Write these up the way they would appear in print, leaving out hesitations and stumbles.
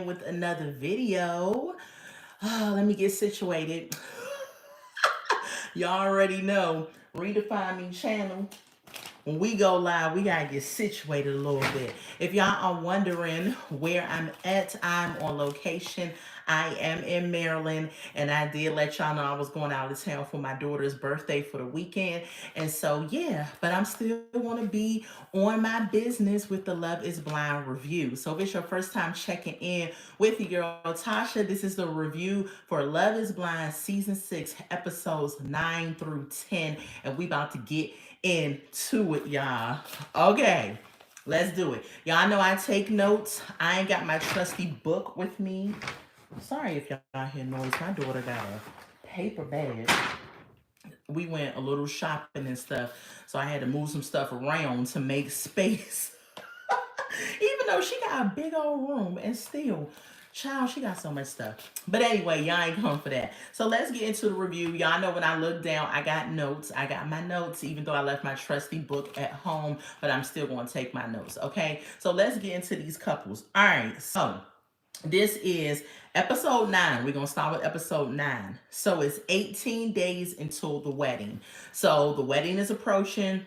with another video. Let me get situated. Y'all already know, Redefine Me channel. When we go live, we gotta get situated a little bit. If y'all are wondering where I'm at, I'm on location. I am in Maryland, and I did let y'all know I was going out of town for my daughter's birthday for the weekend. And so, yeah, but I'm still want to be on my business with the Love is Blind review. So, if it's your first time checking in with your girl Tasha, this is the review for Love is Blind season 6, episodes 9 through 10, and we about to get into it, y'all. Okay, let's do it. Y'all know I take notes. I ain't got my trusty book with me. Sorry if y'all hear noise. My daughter got a paper bag. We went a little shopping and stuff, so I had to move some stuff around to make space. Even though she got a big old room, and still, child, she got so much stuff. But anyway, y'all ain't come for that. So let's get into the review. Y'all know when I look down, I got notes. I got my notes, even though I left my trusty book at home, but I'm still going to take my notes, okay? So let's get into these couples. All right, so this is episode 9. We're going to start with episode 9. So it's 18 days until the wedding. So the wedding is approaching.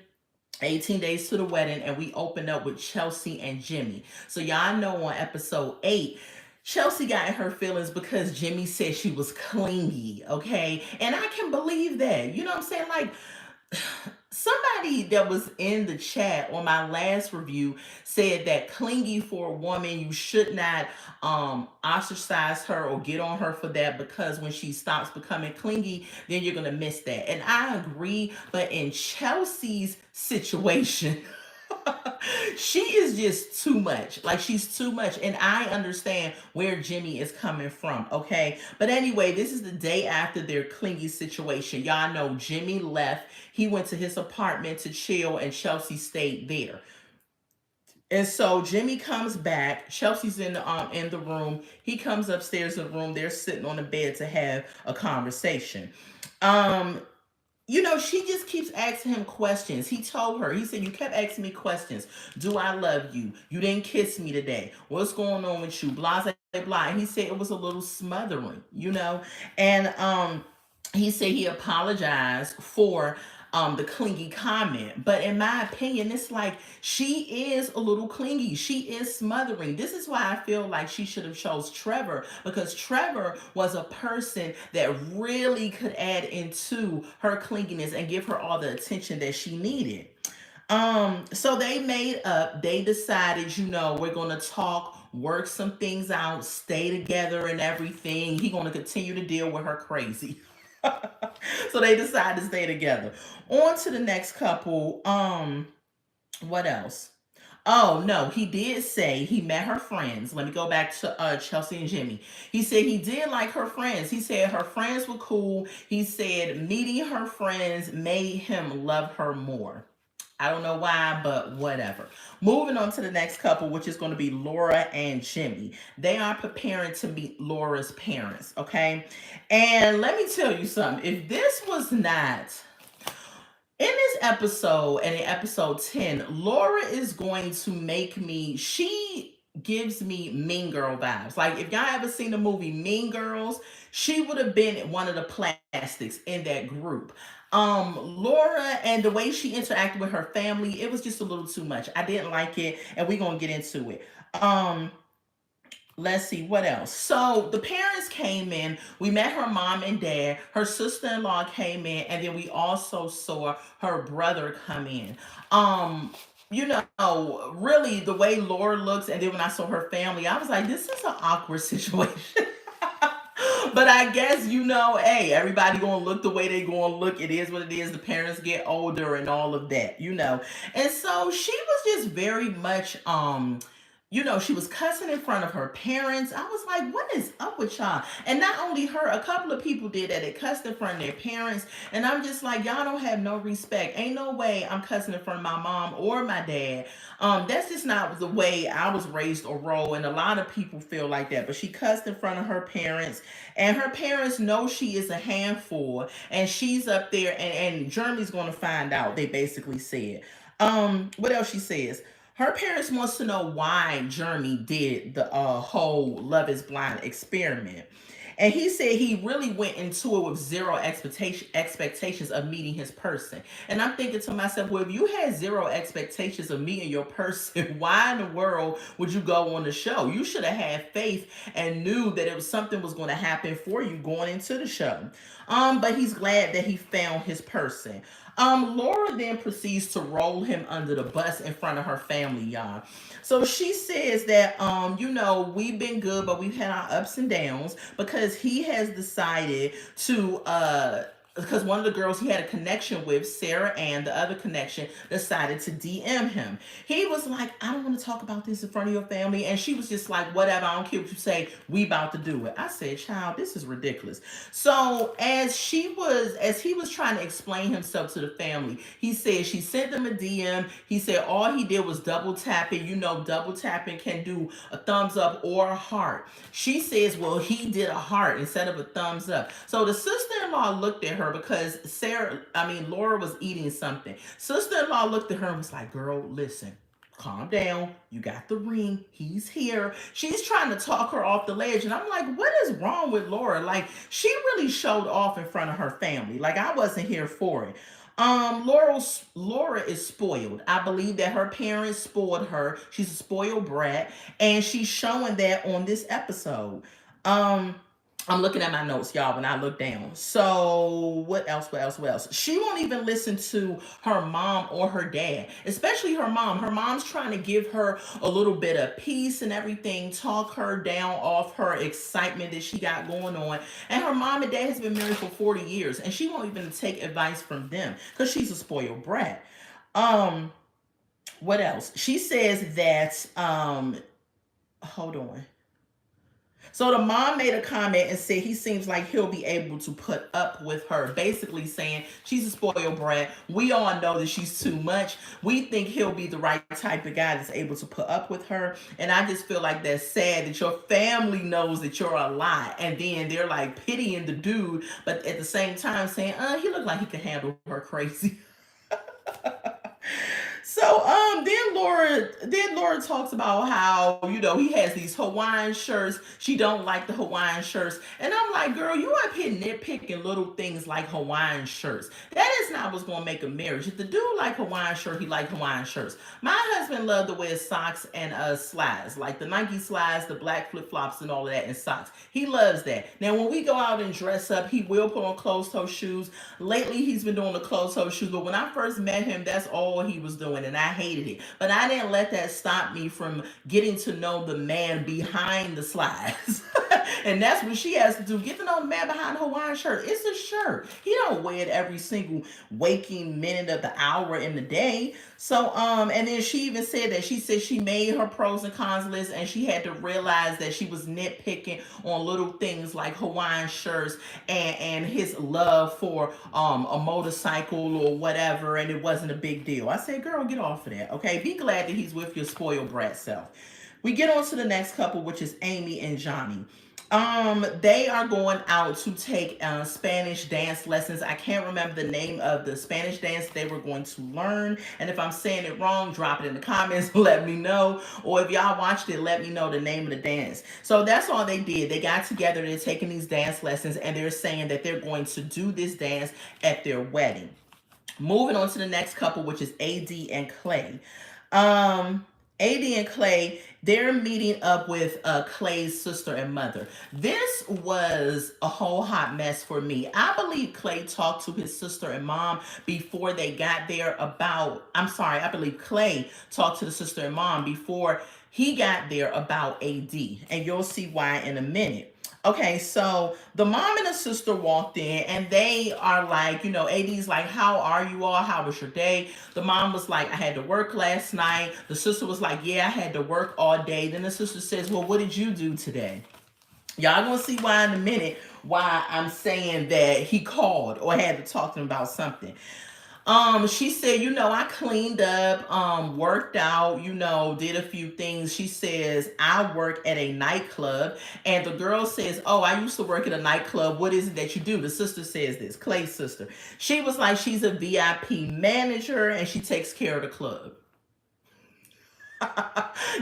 18 days to the wedding, and we open up with Chelsea and Jimmy. So y'all know on episode 8, Chelsea got in her feelings because Jimmy said she was clingy, okay? And I can believe that. You know what I'm saying? Like, somebody that was in the chat on my last review said that clingy for a woman, you should not ostracize her or get on her for that, because when she stops becoming clingy, then you're gonna miss that. And I agree, but in Chelsea's situation, she is just too much. Like, she's too much. And I understand where Jimmy is coming from, okay? But anyway, this is the day after their clingy situation. Y'all know Jimmy left. He went to his apartment to chill, and Chelsea stayed there. And so Jimmy comes back. Chelsea's in the room. He comes upstairs in the room. They're sitting on the bed to have a conversation. Um, she just keeps asking him questions. He told her, he said, "You kept asking me questions. Do I love you? You didn't kiss me today. What's going on with you? Blah, blah, blah." And he said it was a little smothering. And he said he apologized for the clingy comment. But in my opinion, it's like she is a little clingy. She is smothering. This is why I feel like she should have chose Trevor, because Trevor was a person that really could add into her clinginess and give her all the attention that she needed. So they made up, they decided, we're gonna talk, work some things out, stay together and everything. He gonna continue to deal with her crazy. So they decided to stay together. On to the next couple. What else? Oh no, he did say he met her friends. Let me go back to Chelsea and Jimmy. He said he did like her friends. He said her friends were cool. He said meeting her friends made him love her more. I don't know why, but whatever. Moving on to the next couple, which is going to be Laura and Jimmy. They are preparing to meet Laura's parents, okay? And let me tell you something. If this was not in this episode, and in episode 10, Laura is going to make me, she gives me Mean Girl vibes. Like, if y'all ever seen the movie Mean Girls, she would have been one of the plastics in that group. Laura, and the way she interacted with her family, it was just a little too much. I didn't like it, and we're gonna get into it. Let's see what else. So the parents came in. We met her mom and dad. Her sister-in-law came in, and then we also saw her brother come in. Really the way Laura looks, and then when I saw her family, I was like, this is an awkward situation. But I guess, hey, everybody gonna look the way they gonna look. It is what it is. The parents get older and all of that. And so she was just very much she was cussing in front of her parents. I was like, what is up with y'all? And not only her, a couple of people did that. They cussed in front of their parents. And I'm just like, y'all don't have no respect. Ain't no way I'm cussing in front of my mom or my dad. That's just not the way I was raised or roll. And a lot of people feel like that. But she cussed in front of her parents. And her parents know she is a handful. And she's up there. And Jeremy's going to find out, they basically said. What else she says? Her parents wants to know why Jeremy did the whole Love is Blind experiment. And he said he really went into it with zero expectations of meeting his person. And I'm thinking to myself, well, if you had zero expectations of meeting your person, why in the world would you go on the show? You should have had faith and knew that it was something was going to happen for you going into the show. But he's glad that he found his person. Laura then proceeds to roll him under the bus in front of her family, y'all. So she says that, we've been good, but we've had our ups and downs because he has decided to, because one of the girls he had a connection with, Sarah Ann, the other connection, decided to DM him. He was like, I don't want to talk about this in front of your family. And she was just like, whatever, I don't care what you say, we about to do it. I said, child, this is ridiculous. So as he was trying to explain himself to the family, he said she sent him a DM. He said all he did was double tap it. Double tapping can do a thumbs up or a heart. She says, well, he did a heart instead of a thumbs up. So the sister-in-law looked at her because Laura was eating something. Sister-in-law looked at her and was like, girl, listen, calm down. You got the ring. He's here. She's trying to talk her off the ledge. And I'm like, what is wrong with Laura? Like, she really showed off in front of her family. Like, I wasn't here for it. Laura is spoiled. I believe that her parents spoiled her. She's a spoiled brat. And she's showing that on this episode. I'm looking at my notes, y'all, when I look down. So what else? She won't even listen to her mom or her dad, especially her mom. Her mom's trying to give her a little bit of peace and everything, talk her down off her excitement that she got going on. And her mom and dad has been married for 40 years, and she won't even take advice from them because she's a spoiled brat. What else? She says that, hold on. So the mom made a comment and said he seems like he'll be able to put up with her, basically saying she's a spoiled brat. We all know that she's too much. We think he'll be the right type of guy that's able to put up with her. And I just feel like that's sad that your family knows that you're a lie. And then they're like pitying the dude, but at the same time saying, he looked like he could handle her crazy. So then Laura talks about how, he has these Hawaiian shirts. She don't like the Hawaiian shirts. And I'm like, girl, you up here nitpicking little things like Hawaiian shirts. That is not what's gonna make a marriage. If the dude like Hawaiian shirt, he like Hawaiian shirts. My husband loved to wear socks and slides, like the Nike slides, the black flip-flops and all of that, and socks. He loves that. Now when we go out and dress up, he will put on closed-toe shoes. Lately he's been doing the closed-toe shoes, but when I first met him, that's all he was doing, and I hated it. But I didn't let that stop me from getting to know the man behind the slides. And that's what she has to do. Get to know the man behind the Hawaiian shirt. It's a shirt. He don't wear it every single waking minute of the hour in the day. So, and then she even said that she said she made her pros and cons list and she had to realize that she was nitpicking on little things like Hawaiian shirts and his love for a motorcycle or whatever, and it wasn't a big deal. I said, girl, get off of that. Okay. Be glad that he's with your spoiled brat self. We get on to the next couple, which is Amy and Johnny. They are going out to take Spanish dance lessons. I can't remember the name of the Spanish dance they were going to learn. And if I'm saying it wrong, drop it in the comments, let me know. Or if y'all watched it, let me know the name of the dance. So that's all they did. They got together, they're taking these dance lessons, and they're saying that they're going to do this dance at their wedding. Moving on to the next couple, which is AD and Clay. AD and Clay, they're meeting up with Clay's sister and mother. This was a whole hot mess for me. I believe Clay talked to his sister and mom before they got there I believe Clay talked to the sister and mom before he got there about AD. And you'll see why in a minute. Okay, so the mom and the sister walked in and they are like, AD's like, how are you all? How was your day? The mom was like, I had to work last night. The sister was like, yeah, I had to work all day. Then the sister says, well, what did you do today? Y'all gonna see why in a minute why I'm saying that he called or had to talk to him about something. She said, I cleaned up, worked out, did a few things. She says, I work at a nightclub. And the girl says, oh, I used to work at a nightclub. What is it that you do? The sister says this, Clay's sister. She was like, she's a VIP manager and she takes care of the club.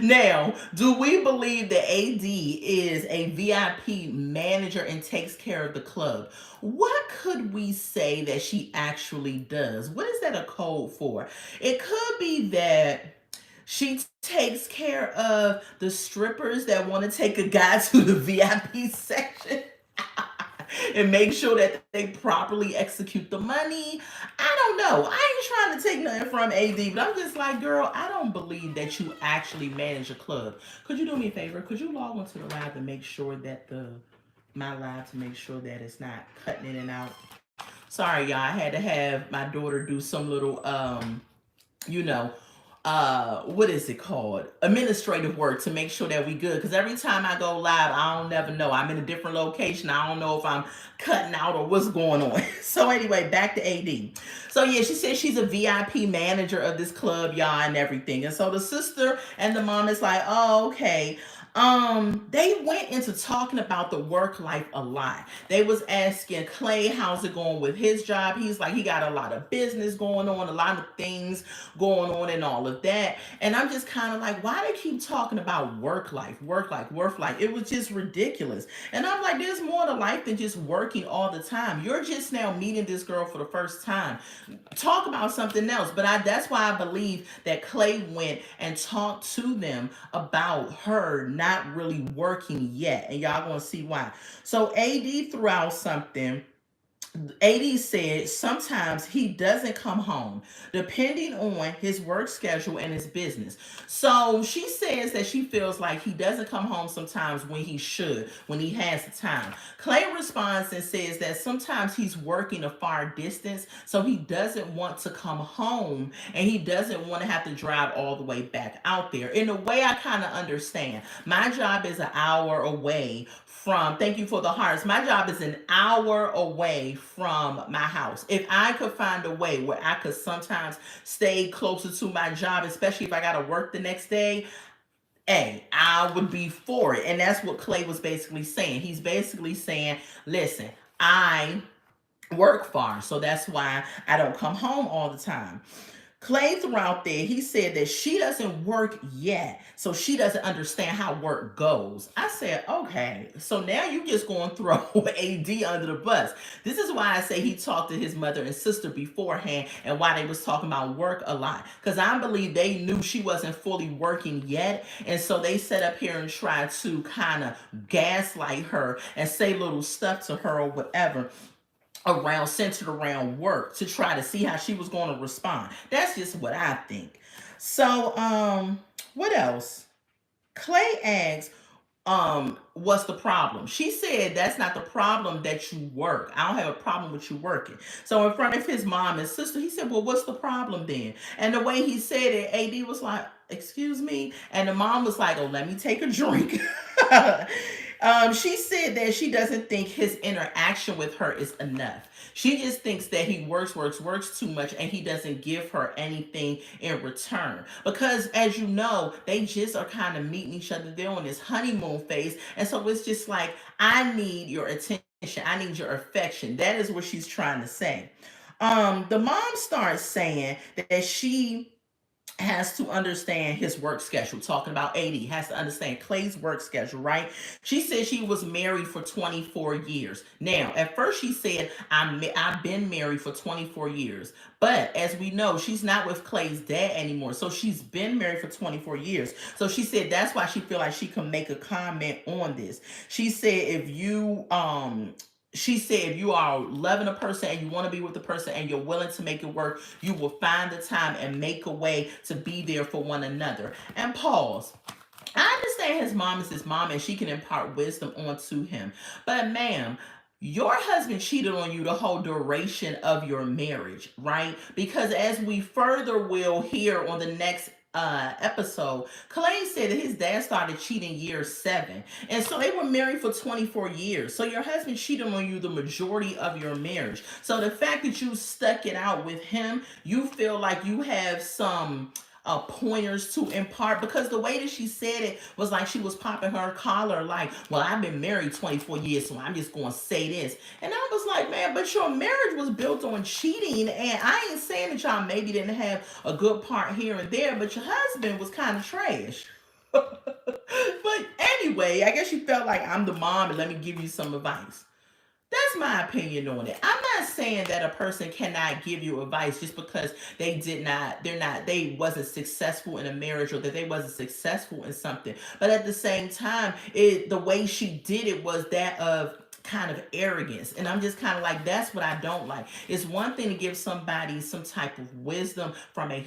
Now, do we believe that AD is a VIP manager and takes care of the club? What could we say that she actually does? What is that a code for? It could be that she takes care of the strippers that want to take a guy to the VIP section and make sure that they properly execute the money. I don't know. I ain't trying to take nothing from AD, but I'm just like, girl, I don't believe that you actually manage a club. Could you do me a favor? Could you log onto the live and make sure that my live to make sure that it's not cutting in and out? Sorry, y'all. I had to have my daughter do some little you know, what is it called, administrative work to make sure that we good, because every time I go live I don't never know, I'm in a different location, I don't know if I'm cutting out or what's going on. So anyway, back to AD. So yeah, she says she's a VIP manager of this club, y'all, and everything. And so the sister and the mom is like, oh, okay. They went into talking about the work life a lot. They was asking Clay how's it going with his job. He's like, he got a lot of business going on, a lot of things going on and all of that. And I'm just kind of like, why they keep talking about work life, work life, work life? It was just ridiculous. And I'm like, there's more to life than just working all the time. You're just now meeting this girl for the first time. Talk about something else. But that's why I believe that Clay went and talked to them about her not really working yet. And y'all gonna see why. So AD threw out something. AD said sometimes he doesn't come home depending on his work schedule and his business. So she says that she feels like he doesn't come home sometimes when he should, when he has the time. Clay responds and says that sometimes he's working a far distance, so he doesn't want to come home and he doesn't want to have to drive all the way back out there. In a way, I kind of understand. My job is an hour away from, thank you for the hearts, my job is an hour away from my house. If I could find a way where I could sometimes stay closer to my job, especially if I got to work the next day, hey, I would be for it. And that's what Clay was basically saying. He's basically saying, listen, I work far, so that's why I don't come home all the time. Clay threw out there, he said that she doesn't work yet, so she doesn't understand how work goes. I said, okay, so now you just going to throw AD under the bus. This is why I say he talked to his mother and sister beforehand and why they was talking about work a lot. Because I believe they knew she wasn't fully working yet, and so they sat up here and tried to kind of gaslight her and say little stuff to her or whatever around, centered around work, to try to see how she was going to respond. That's just what I think. So what else? Clay asks, what's the problem? She said that's not the problem, that you work. I don't have a problem with you working. So in front of his mom and sister, he said, well, what's the problem then? And the way he said it, AD was like, excuse me? And the mom was like, oh, let me take a drink. She said that she doesn't think his interaction with her is enough. She just thinks that he works too much and he doesn't give her anything in return. Because as you know, they just are kind of meeting each other. They're on this honeymoon phase. And so it's just like, I need your attention. I need your affection. That is what she's trying to say. The mom starts saying that she has to understand his work schedule. Talking about AD, has to understand Clay's work schedule, right? She said she was married for 24 years. Now, at first she said, I've been married for 24 years. But as we know, she's not with Clay's dad anymore. So she's been married for 24 years. So she said that's why she feel like she can make a comment on this. She said if you are loving a person and you want to be with the person and you're willing to make it work, you will find the time and make a way to be there for one another. And pause. I understand his mom is his mom and she can impart wisdom onto him. But ma'am, your husband cheated on you the whole duration of your marriage, right? Because as we further will hear on the next episode, Clay said that his dad started cheating year 7. And so they were married for 24 years. So your husband cheated on you the majority of your marriage. So the fact that you stuck it out with him, you feel like you have some pointers to impart, because the way that she said it was like she was popping her collar, like, well, I've been married 24 years, so I'm just going to say this. And I was like, man, but your marriage was built on cheating. And I ain't saying that y'all maybe didn't have a good part here and there, but your husband was kind of trash. But anyway, I guess she felt like I'm the mom and let me give you some advice. That's my opinion on it. I'm not saying that a person cannot give you advice just because they wasn't successful in a marriage, or that they wasn't successful in something. But at the same time, the way she did it was that of kind of arrogance. And I'm just kind of like, that's what I don't like. It's one thing to give somebody some type of wisdom from a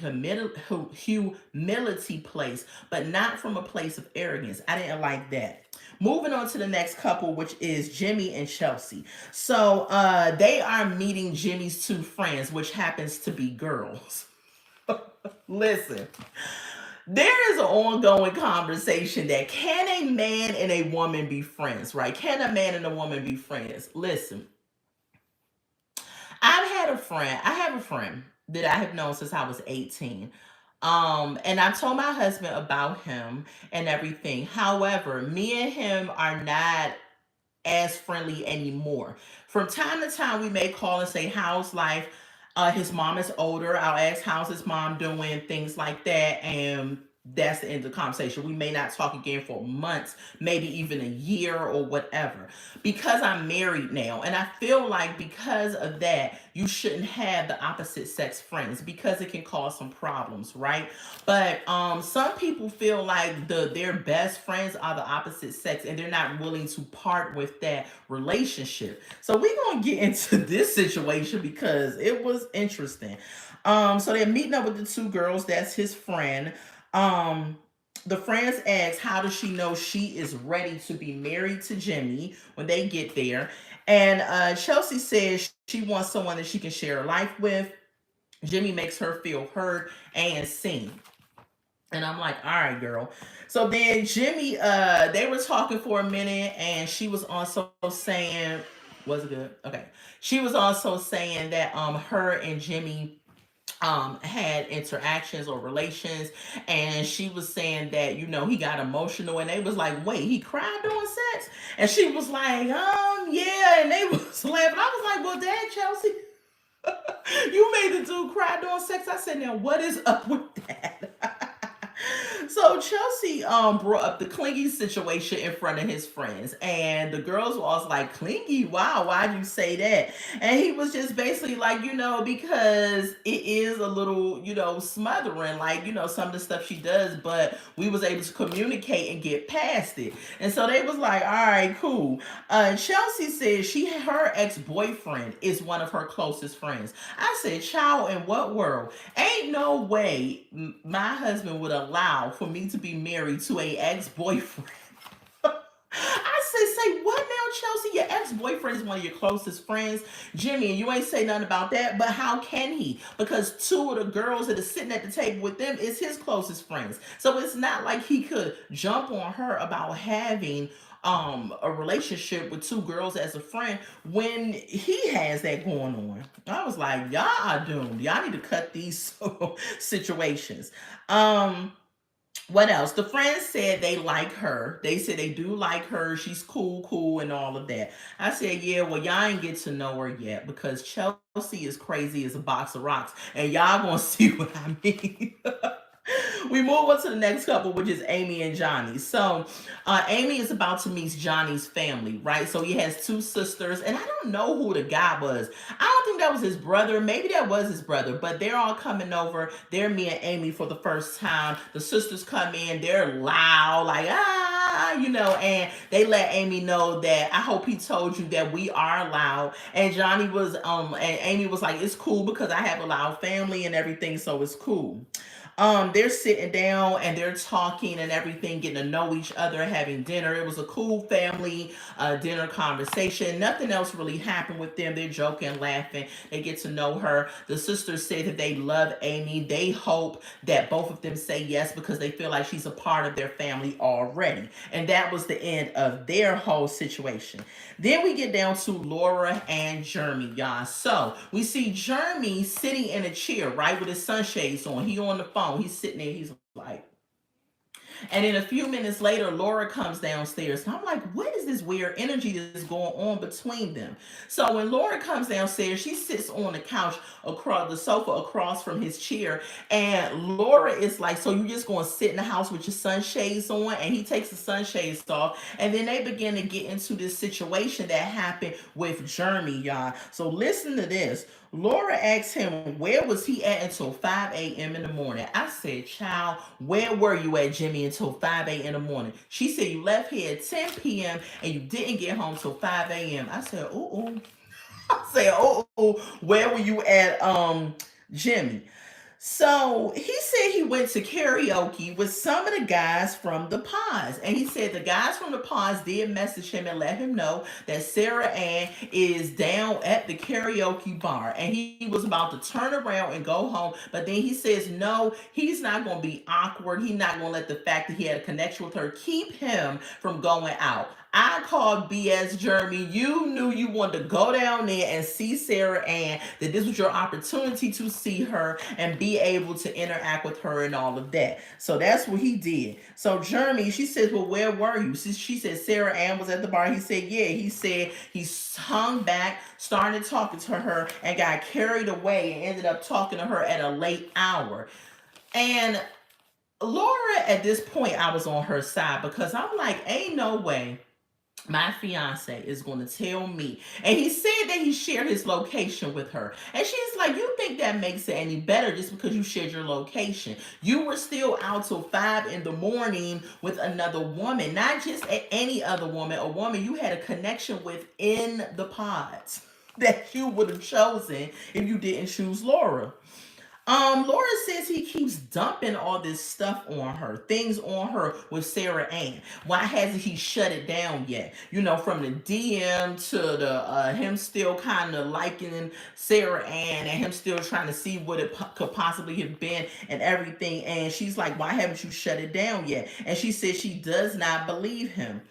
humility place, but not from a place of arrogance. I didn't like that. Moving on to the next couple, which is Jimmy and Chelsea. So they are meeting Jimmy's two friends, which happens to be girls. Listen, there is an ongoing conversation that can a man and a woman be friends, right? Can a man and a woman be friends? Listen, I have a friend that I have known since I was 18. And I told my husband about him and everything. However, me and him are not as friendly anymore. From time to time, we may call and say, how's life? His mom is older. I'll ask, how's his mom doing? Things like that. And that's the end of the conversation. We may not talk again for months, maybe even a year or whatever. Because I'm married now, and I feel like because of that, you shouldn't have the opposite sex friends because it can cause some problems, right? But some people feel like their best friends are the opposite sex, and they're not willing to part with that relationship. So we're gonna get into this situation because it was interesting. So they're meeting up with the two girls. That's his friend. Um, the friends ask, how does she know she is ready to be married to Jimmy when they get there? And Chelsea says she wants someone that she can share her life with. Jimmy makes her feel heard and seen. And I'm like, all right, girl. So then Jimmy, they were talking for a minute, and she was also saying, was it good? Okay. She was also saying that her and Jimmy had interactions or relations, and she was saying that he got emotional, and they was like, wait, he cried during sex? And she was like, yeah, and they was laughing. I was like, well, dad, Chelsea, you made the dude cry during sex. I said, now what is up with that? So Chelsea brought up the clingy situation in front of his friends, and the girls were all like, clingy, wow, why'd you say that? And he was just basically like, because it is a little, smothering, like, some of the stuff she does, but we was able to communicate and get past it. And so they was like, all right, cool. Chelsea said her ex-boyfriend is one of her closest friends. I said, child, in what world? Ain't no way my husband would allow for me to be married to a ex-boyfriend. I said, say what now, Chelsea? Your ex-boyfriend is one of your closest friends, Jimmy, and you ain't say nothing about that. But how can he? Because two of the girls that are sitting at the table with them is his closest friends. So it's not like he could jump on her about having a relationship with two girls as a friend when he has that going on. I was like, y'all are doomed. Y'all need to cut these situations. What else? The friends said they like her. They said they do like her. She's cool, and all of that. I said, yeah, well, y'all ain't get to know her yet because Chelsea is crazy as a box of rocks. And y'all gonna see what I mean. We move on to the next couple, which is Amy and Johnny. So, Amy is about to meet Johnny's family, right? So he has two sisters, and I don't know who the guy was. I don't think that was his brother. Maybe that was his brother, but they're all coming over. They're meeting Amy for the first time. The sisters come in, they're loud, like, and they let Amy know that I hope he told you that we are loud. And and Amy was like, it's cool because I have a loud family and everything, so it's cool. They're sitting down and they're talking and everything, getting to know each other, having dinner. It was a cool family dinner conversation. Nothing else really happened with them. They're joking, laughing. They get to know her. The sisters say that they love Amy. They hope that both of them say yes because they feel like she's a part of their family already. And that was the end of their whole situation. Then we get down to Laura and Jeremy, y'all. So we see Jeremy sitting in a chair, right, with his sunshades on. He on the phone phone. He's sitting there, he's like, and then a few minutes later, Laura comes downstairs. And I'm like, what is this weird energy that's going on between them? So when Laura comes downstairs, she sits on the couch across the sofa across from his chair. And Laura is like, so you just going to sit in the house with your sunshades on? And he takes the sunshades off. And then they begin to get into this situation that happened with Jeremy, y'all. So listen to this. Laura asked him, where was he at until 5 a.m. in the morning? I said, child, where were you at, Jimmy, until 5 a.m. in the morning? She said, you left here at 10 p.m. and you didn't get home till 5 a.m. I said, oh. I said, oh, where were you at, Jimmy? So he said he went to karaoke with some of the guys from the Pods. And he said the guys from the Pods did message him and let him know that Sarah Ann is down at the karaoke bar. And he was about to turn around and go home. But then he says, no, he's not going to be awkward. He's not going to let the fact that he had a connection with her keep him from going out. I called BS, Jeremy. You knew you wanted to go down there and see Sarah Ann, that this was your opportunity to see her and be able to interact with her and all of that. So that's what he did. So Jeremy, she says, well, where were you? She said Sarah Ann was at the bar. He said, yeah. He said he hung back, started talking to her, and got carried away and ended up talking to her at a late hour. And Laura, at this point, I was on her side because I'm like, ain't no way my fiance is going to tell me. And he said that he shared his location with her. And she's like, you think that makes it any better just because you shared your location? You were still out till 5 in the morning with another woman, not just any other woman, a woman you had a connection with in the Pods that you would have chosen if you didn't choose Laura. Laura says he keeps dumping all this stuff on her, things on her with Sarah Ann. Why hasn't he shut it down yet? You know, from the DM to the him still kind of liking Sarah Ann and him still trying to see what it could possibly have been and everything. And she's like, why haven't you shut it down yet? And she says she does not believe him.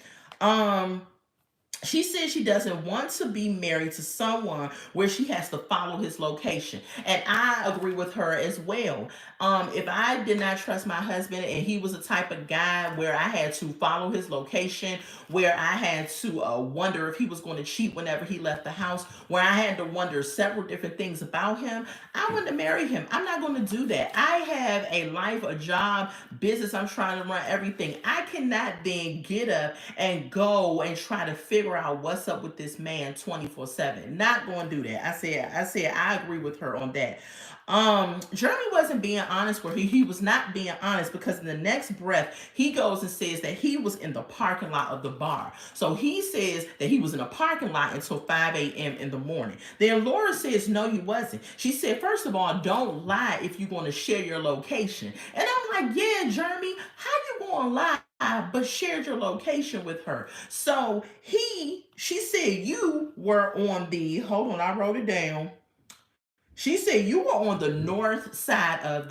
She says she doesn't want to be married to someone where she has to follow his location. And I agree with her as well. If I did not trust my husband and he was the type of guy where I had to follow his location, where I had to wonder if he was going to cheat whenever he left the house, where I had to wonder several different things about him, I wouldn't marry him. I'm not going to do that. I have a life, a job, business I'm trying to run, everything. I cannot then get up and go and try to figure out what's up with this man 24/7. Not going to do that. I said I agree with her on that. Jeremy wasn't being honest with her. He was not being honest because in the next breath, he goes and says that he was in the parking lot of the bar. So he says that he was in a parking lot until 5 a.m. in the morning. Then Laura says, no, he wasn't. She said, first of all, don't lie if you're going to share your location. And I'm like, yeah, Jeremy, how you going to lie but shared your location with her? So she said you were on the, hold on, I wrote it down. She said you were on the north side of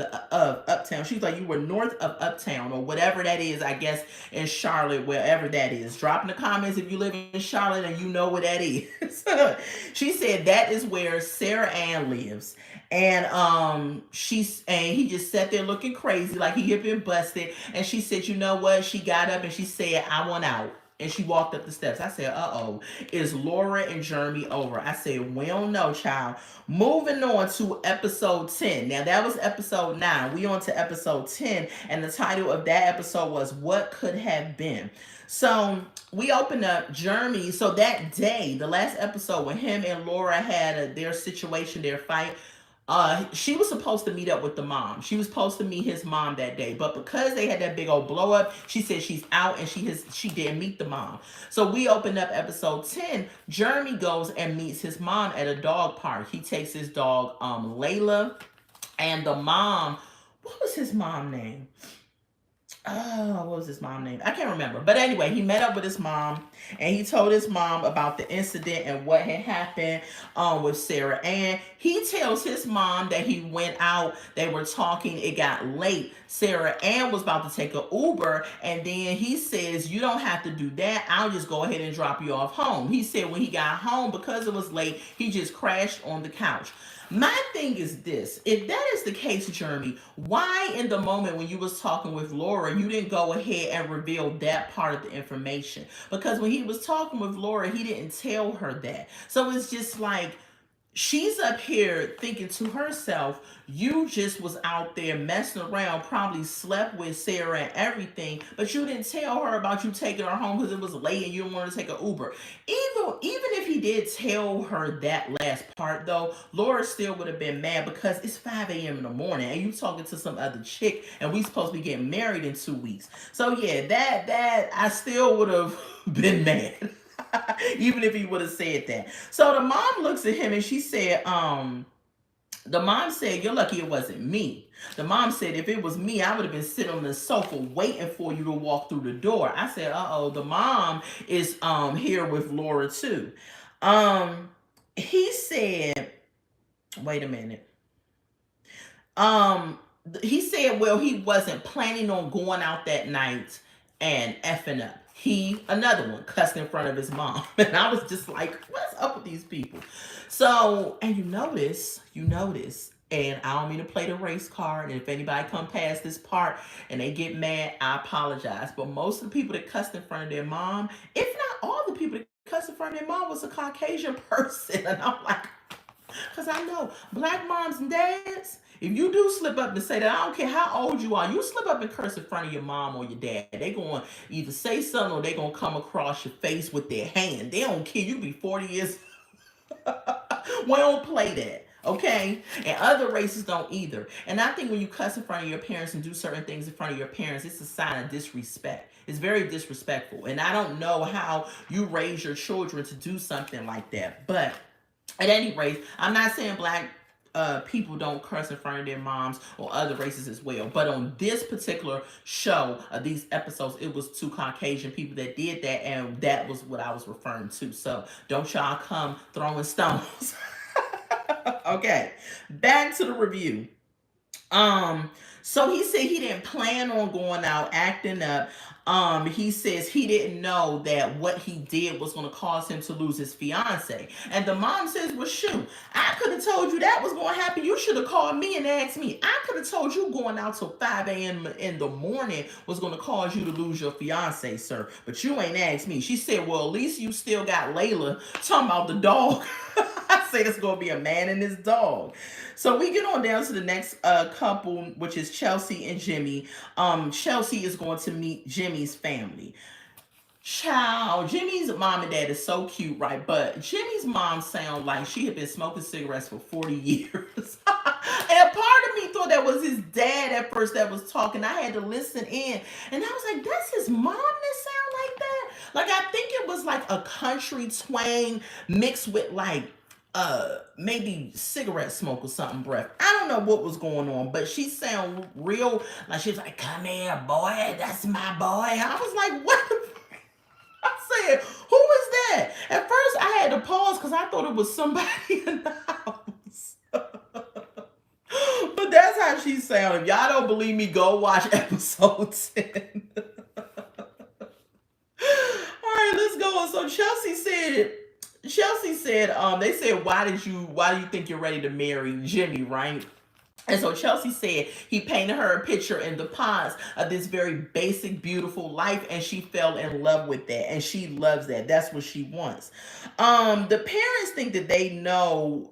Uptown. She's like you were north of Uptown or whatever that is, I guess, in Charlotte, wherever that is. Drop in the comments if you live in Charlotte and you know where that is. She said that is where Sarah Ann lives. And he just sat there looking crazy like he had been busted. And she said, you know what? She got up and she said, I want out. And she walked up the steps. I said, uh-oh, is Laura and Jeremy over? I said, we don't know, child. Moving on to episode 10. Now, that was episode 9. We on to episode 10. And the title of that episode was What Could Have Been. So we opened up Jeremy. So that day, the last episode when him and Laura had their situation, their fight, she was supposed to meet up with the mom. She was supposed to meet his mom that day, but because they had that big old blow up, she said she's out and she didn't meet the mom. So we opened up episode 10. Jeremy goes and meets his mom at a dog park. He takes his dog, Layla, and the mom. What was his mom name? What was his mom name? I can't remember. But anyway, he met up with his mom and he told his mom about the incident and what had happened with Sarah Ann. He tells his mom that he went out, they were talking, it got late. Sarah Ann was about to take an Uber and then he says, you don't have to do that. I'll just go ahead and drop you off home. He said when he got home, because it was late, he just crashed on the couch. My thing is this: if that is the case, Jeremy, why in the moment when you was talking with Laura, you didn't go ahead and reveal that part of the information? Because when he was talking with Laura, he didn't tell her that. So it's just like she's up here thinking to herself, you just was out there messing around, probably slept with Sarah and everything, but you didn't tell her about you taking her home because it was late and you didn't want to take an Uber. Even if he did tell her that last part though, Laura still would have been mad because it's 5 a.m. in the morning and you talking to some other chick and we supposed to be getting married in 2 weeks. So yeah, that I still would have been mad. Even if he would have said that. So the mom looks at him and she said, the mom said, you're lucky it wasn't me. The mom said, if it was me, I would have been sitting on the sofa waiting for you to walk through the door. I said, uh-oh, the mom is here with Laura too. He said, wait a minute. He said, well, he wasn't planning on going out that night and effing up. He, another one, cussed in front of his mom. And I was just like, what's up with these people? So, and you notice, and I don't mean to play the race card. And if anybody come past this part and they get mad, I apologize. But most of the people that cussed in front of their mom, if not all the people that cussed in front of their mom, was a Caucasian person. And I'm like, because I know black moms and dads, if you do slip up and say that, I don't care how old you are, you slip up and curse in front of your mom or your dad, they going to either say something or they going to come across your face with their hand. They don't care. You can be 40 years. We don't play that. Okay? And other races don't either. And I think when you cuss in front of your parents and do certain things in front of your parents, it's a sign of disrespect. It's very disrespectful. And I don't know how you raise your children to do something like that. But at any rate, I'm not saying black people don't curse in front of their moms or other races as well. But on this particular show, these episodes, it was two Caucasian people that did that, and that was what I was referring to. So don't y'all come throwing stones. Okay, back to the review. So he said he didn't plan on going out acting up. He says he didn't know that what he did was going to cause him to lose his fiance. And the mom says, well, shoot, I could have told you that was going to happen. You should have called me and asked me. I could have told you going out till 5 a.m. in the morning was going to cause you to lose your fiance, sir. But you ain't asked me. She said, well, at least you still got Layla talking about the dog. I say it's going to be a man and his dog. So we get on down to the next couple, which is Chelsea and Jimmy. Chelsea is going to meet Jimmy's family. Child, Jimmy's mom and dad is so cute, right? But Jimmy's mom sound like she had been smoking cigarettes for 40 years. And part of me thought that was his dad at first that was talking. I had to listen in. And I was like, that's his mom that sound like that? Like, I think it was like a country twang mixed with like maybe cigarette smoke or something breath. I don't know what was going on, but she sound real like she was like, come here, boy, that's my boy. I was like, what? I said, who is that? At first I had to pause because I thought it was somebody in the house. But that's how she sounded. If y'all don't believe me, go watch episode 10. All right, let's go on. So Chelsea said, they said, why do you think you're ready to marry Jimmy, right? And so Chelsea said he painted her a picture in the ponds of this very basic, beautiful life, and she fell in love with that, and she loves that. That's what she wants. The parents think that they know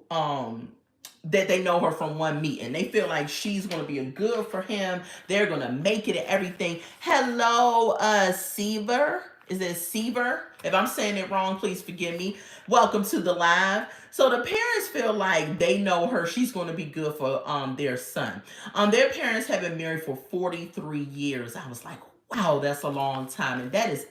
her from one meeting. They feel like she's going to be a good for him. They're going to make it and everything. Hello, Seaver. Is it Seaver? If I'm saying it wrong, please forgive me. Welcome to the live. So the parents feel like they know her. She's going to be good for their son. Their parents have been married for 43 years. I was like, wow, that's a long time. And that is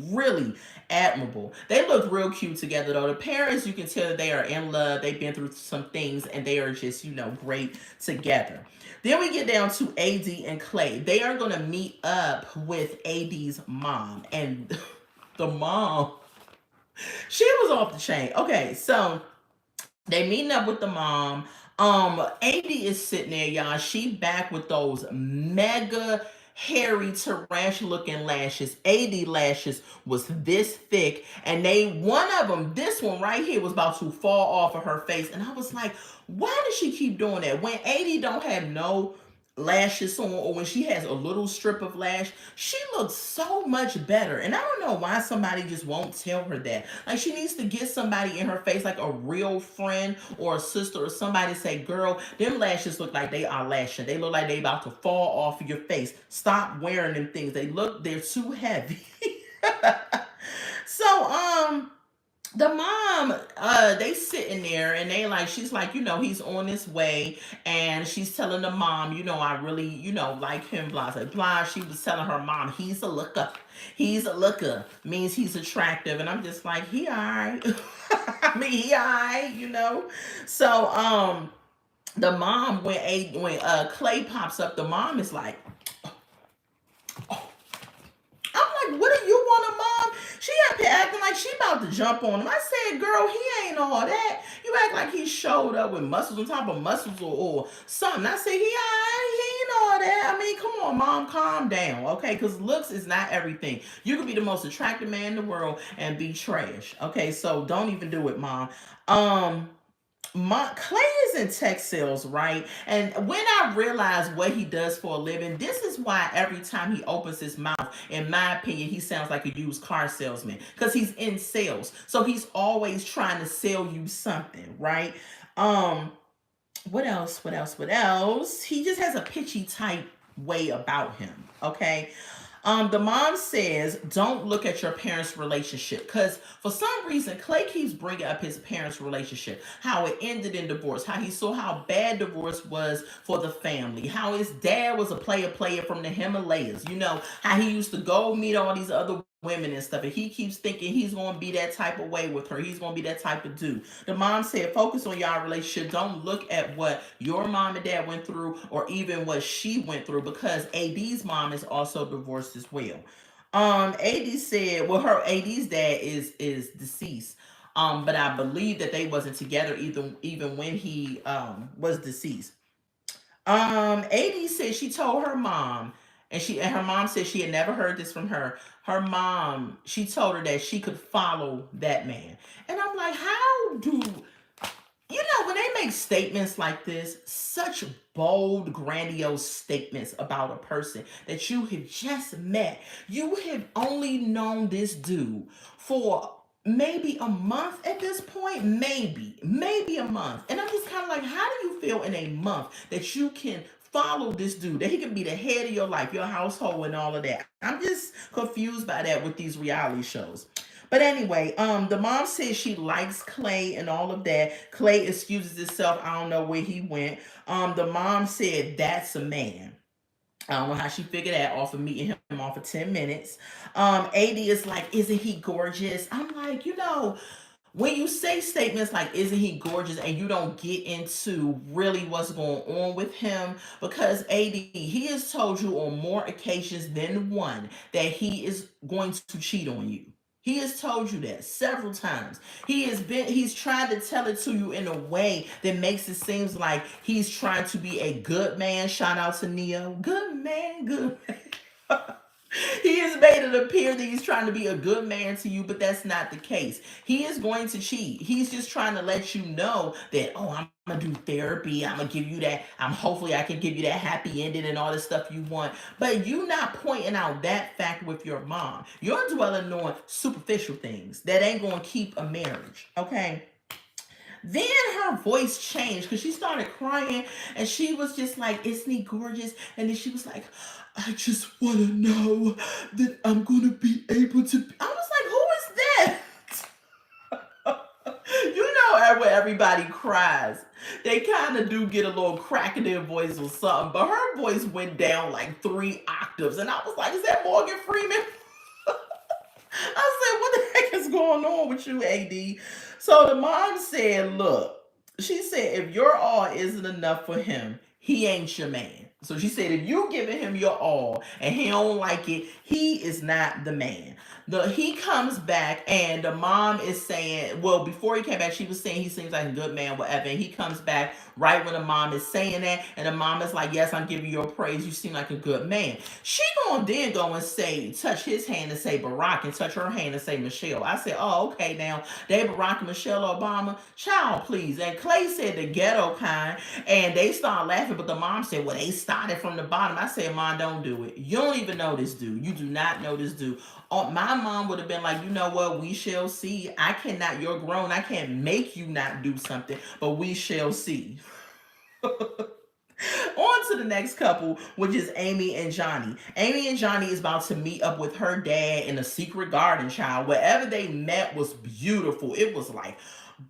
really admirable. They look real cute together though. The parents, you can tell that they are in love. They've been through some things and they are just, great together. Then we get down to AD and Clay. They are going to meet up with AD's mom. And the mom, she was off the chain. Okay, so they meeting up with the mom. AD is sitting there, y'all. She back with those mega hairy tarantula looking lashes. AD lashes was this thick, and one of them, this one right here, was about to fall off of her face. And I was like, why does she keep doing that? When AD don't have no lashes on, or when she has a little strip of lash, she looks so much better. And I don't know why somebody just won't tell her that. Like, she needs to get somebody in her face, like a real friend or a sister or somebody, to say, girl, them lashes look like they are lashing. They look like they about to fall off of your face. Stop wearing them things. They're too heavy. So the mom, they sitting there, and she's like, he's on his way, and she's telling the mom, I really, like him, blah blah blah. She was telling her mom, he's a looker. He's a looker means he's attractive. And I'm just like, he alright. I mean, he alright. So the mom, when Clay pops up, the mom is like, I'm like, what do you want, a mom? She up here acting like she about to jump on him. I said, girl, he ain't all that. You act like he showed up with muscles on top of muscles, or something. I said, he ain't all that. I mean, come on, mom, calm down, okay? Because looks is not everything. You could be the most attractive man in the world and be trash, okay? So don't even do it, mom. Clay is in tech sales, right? And when I realize what he does for a living, this is why every time he opens his mouth, in my opinion, he sounds like a used car salesman, because he's in sales. So he's always trying to sell you something, right? What else? What else? What else? He just has a pitchy type way about him, okay? The mom says, don't look at your parents' relationship. Because for some reason, Clay keeps bringing up his parents' relationship, how it ended in divorce, how he saw how bad divorce was for the family, how his dad was a player from the Himalayas, how he used to go meet all these other women and stuff, and he keeps thinking he's going to be that type of way with her. He's going to be that type of dude. The mom said, focus on y'all relationship. Don't look at what your mom and dad went through, or even what she went through, because AD's mom is also divorced as well. AD said, well, her AD's dad is deceased. But I believe that they wasn't together even when he was deceased. AD said she told her mom, and her mom said she had never heard this from her. Her mom, she told her that she could follow that man. And I'm like, how do when they make statements like this, such bold, grandiose statements about a person that you have just met, you have only known this dude for maybe a month at this point, maybe a month. And I'm just kind of like, how do you feel in a month that you can follow this dude, that he can be the head of your life, your household, and all of that? I'm just confused by that with these reality shows. But anyway, the mom says she likes Clay and all of that. Clay excuses himself. I don't know where he went. The mom said that's a man. I don't know how she figured that off of meeting him off of 10 minutes. AD is like, isn't he gorgeous? I'm like, when you say statements like, isn't he gorgeous, and you don't get into really what's going on with him, because AD, he has told you on more occasions than one that he is going to cheat on you. He has told you that several times. He's tried to tell it to you in a way that makes it seem like he's trying to be a good man. Shout out to Neo. Good man, good man. He has made it appear that he's trying to be a good man to you, but that's not the case. He is going to cheat. He's just trying to let you know that, oh, I'm gonna do therapy. I'm gonna give you that. Hopefully I can give you that happy ending and all the stuff you want. But you not pointing out that fact with your mom. You're dwelling on superficial things that ain't gonna keep a marriage. Okay. Then her voice changed because she started crying, and she was just like, isn't he gorgeous? And then she was like, I just want to know that I'm going to be able to. I was like, who is that? Where everybody cries, they kind of do get a little crack in their voice or something, but her voice went down like 3 octaves, and I was like, is that Morgan Freeman? I said, what the heck is going on with you, AD? So the mom said, look, she said, if your all isn't enough for him, he ain't your man. So she said, if you giving him your all and he don't like it, he is not the man. He comes back and the mom is saying, well, before he came back, she was saying he seems like a good man, whatever. And he comes back right when the mom is saying that, and the mom is like, yes, I'm giving you your praise. You seem like a good man. She gonna then go and say, touch his hand and say Barack, and touch her hand and say Michelle. I said, oh, okay, now they Barack and Michelle Obama, child, please. And Clay said the ghetto kind, and they started laughing, but the mom said, well, they started from the bottom. I said, Mom, don't do it. You don't even know this dude. You do not know this dude. My mom would have been like, you know what, we shall see. I cannot, you're grown. I can't make you not do something, but we shall see. On to the next couple, which is Amy and Johnny. Amy and Johnny is about to meet up with her dad in a secret garden, child. Wherever they met was beautiful. It was like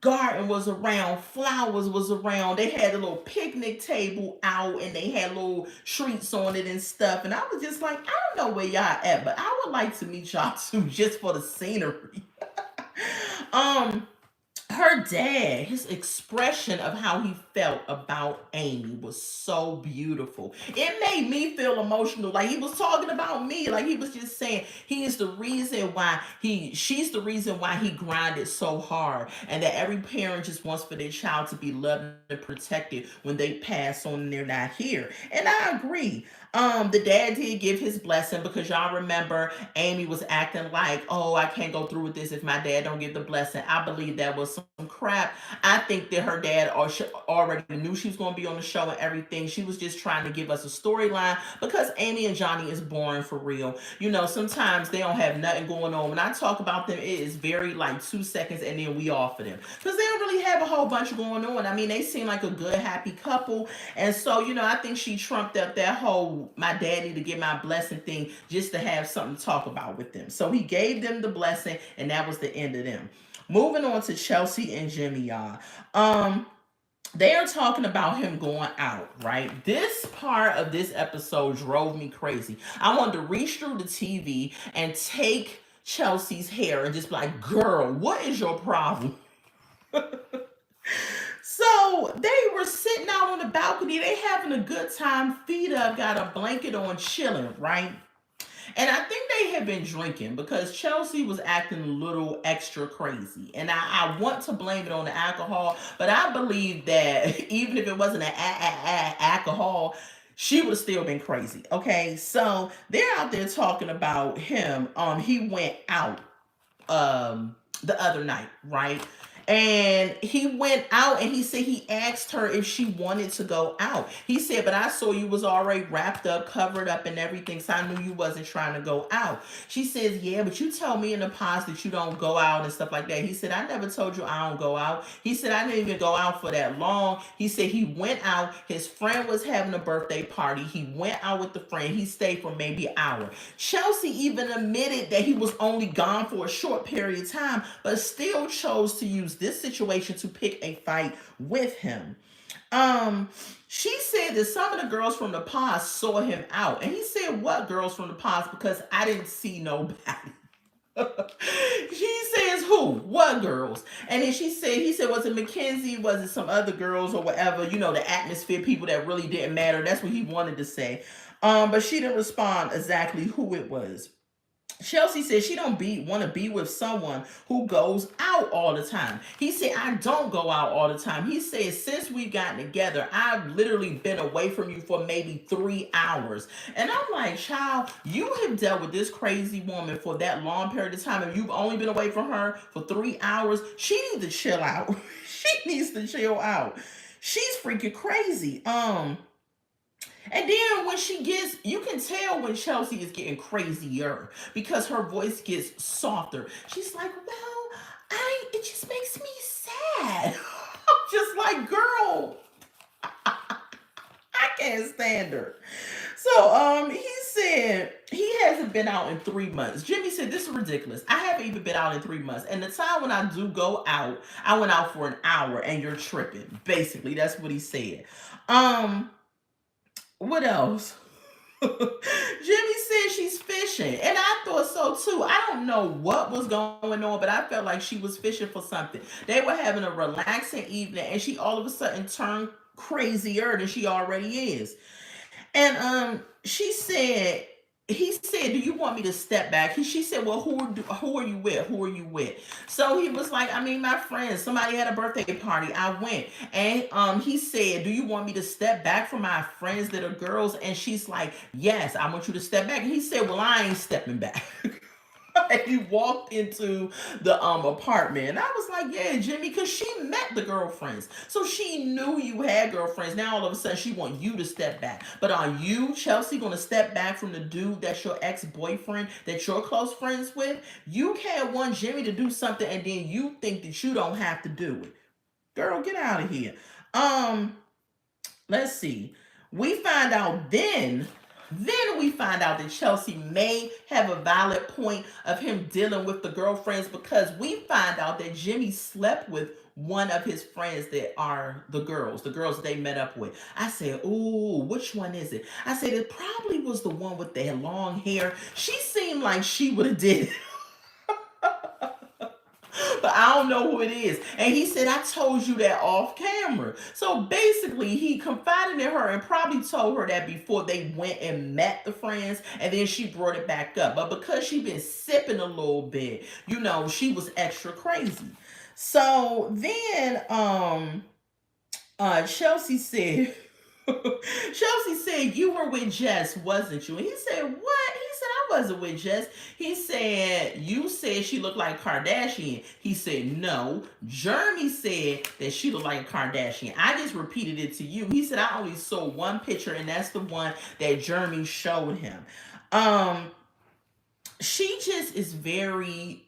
garden was around, flowers was around. They had a little picnic table out and they had little treats on it and stuff. And I was just like, I don't know where y'all at, but I would like to meet y'all too, just for the scenery. um Her dad, his expression of how he felt about Amy was so beautiful. It made me feel emotional. Like he was talking about me. Like he was just saying he is the reason why she's the reason why he grinded so hard. And that every parent just wants for their child to be loved and protected when they pass on and they're not here. And I agree. The dad did give his blessing because y'all remember Amy was acting like, oh, I can't go through with this if my dad don't give the blessing. I believe that was some crap. I think that her dad already knew she was going to be on the show and everything. She was just trying to give us a storyline because Amy and Johnny is boring for real. You know, sometimes they don't have nothing going on. When I talk about them, it is very like 2 seconds and then we off of them because they don't really have a whole bunch going on. I mean, they seem like a good, happy couple. And so, you know, I think she trumped up that whole my daddy to get my blessing thing just to have something to talk about with them. So he gave them the blessing, and that was the end of them. Moving on to Chelsea and Jimmy, y'all. They are talking about him going out, right? This part of this episode drove me crazy. I wanted to reach through the TV and take Chelsea's hair and just be like, girl, what is your problem? So they were sitting out on the balcony. They having a good time, feet up, got a blanket on, chilling, right? And I think they had been drinking because Chelsea was acting a little extra crazy. And I want to blame it on the alcohol, but I believe that even if it wasn't an alcohol, she would have still been crazy. Okay, so they're out there talking about him. He went out the other night, right? And he went out and he said he asked her if she wanted to go out. He said, but I saw you was already wrapped up, covered up and everything, so I knew you wasn't trying to go out. She says, yeah, but you tell me in the past that you don't go out and stuff like that. He said, I never told you I don't go out. He said, I didn't even go out for that long. He said he went out. His friend was having a birthday party. He went out with the friend. He stayed for maybe an hour. Chelsea even admitted that he was only gone for a short period of time, but still chose to use this situation to pick a fight with him. She said that some of the girls from the past saw him out, and he said, "What girls from the past? Because I didn't see nobody." She says, "Who? What girls?" And then he said, "Was it Mackenzie? Was it some other girls or whatever? You know, the atmosphere people that really didn't matter." That's what he wanted to say. But she didn't respond exactly who it was. Chelsea said she don't want to be with someone who goes out all the time. He said, I don't go out all the time. He said, since we've gotten together, I've literally been away from you for maybe 3 hours. And I'm like, child, you have dealt with this crazy woman for that long period of time, and you've only been away from her for 3 hours. She needs to chill out. She needs to chill out. She's freaking crazy. And then when she gets, you can tell when Chelsea is getting crazier because her voice gets softer. She's like, well, it just makes me sad. I'm just like, girl, I can't stand her. So he said he hasn't been out in 3 months. Jimmy said, this is ridiculous. I haven't even been out in 3 months. And the time when I do go out, I went out for an hour and you're tripping. Basically, that's what he said. What else? Jimmy said she's fishing, and I thought so too. I don't know what was going on, but I felt like she was fishing for something. They were having a relaxing evening, and she all of a sudden turned crazier than she already is. And she said, he said, "Do you want me to step back?" She said, "Well, who are you with? Who are you with?" So he was like, "I mean, my friends. Somebody had a birthday party. I went." And he said, "Do you want me to step back from my friends that are girls?" And she's like, "Yes, I want you to step back." And he said, "Well, I ain't stepping back." And he walked into the apartment, and I was like, "Yeah, Jimmy," because she met the girlfriends, so she knew you had girlfriends. Now all of a sudden she want you to step back. But are you, Chelsea, gonna step back from the dude that's your ex-boyfriend that you're close friends with? You can't want Jimmy to do something and then you think that you don't have to do it. Girl, get out of here. Um, let's see. We find out then we find out that Chelsea may have a valid point of him dealing with the girlfriends, because we find out that Jimmy slept with one of his friends that are the girls they met up with. I said, "Ooh, which one is it?" I said, "It probably was the one with the long hair. She seemed like she would have did it." But I don't know who it is. And he said, "I told you that off camera." So basically, he confided in her and probably told her that before they went and met the friends. And then she brought it back up. But because she been sipping a little bit, she was extra crazy. So then Chelsea said, Chelsea said, "You were with Jess, wasn't you?" And he said, "What?" He said, "I wasn't with Jess." He said, "You said she looked like Kardashian." He said, "No. Jeremy said that she looked like a Kardashian. I just repeated it to you." He said, "I only saw one picture, and that's the one that Jeremy showed him." Um, she just is very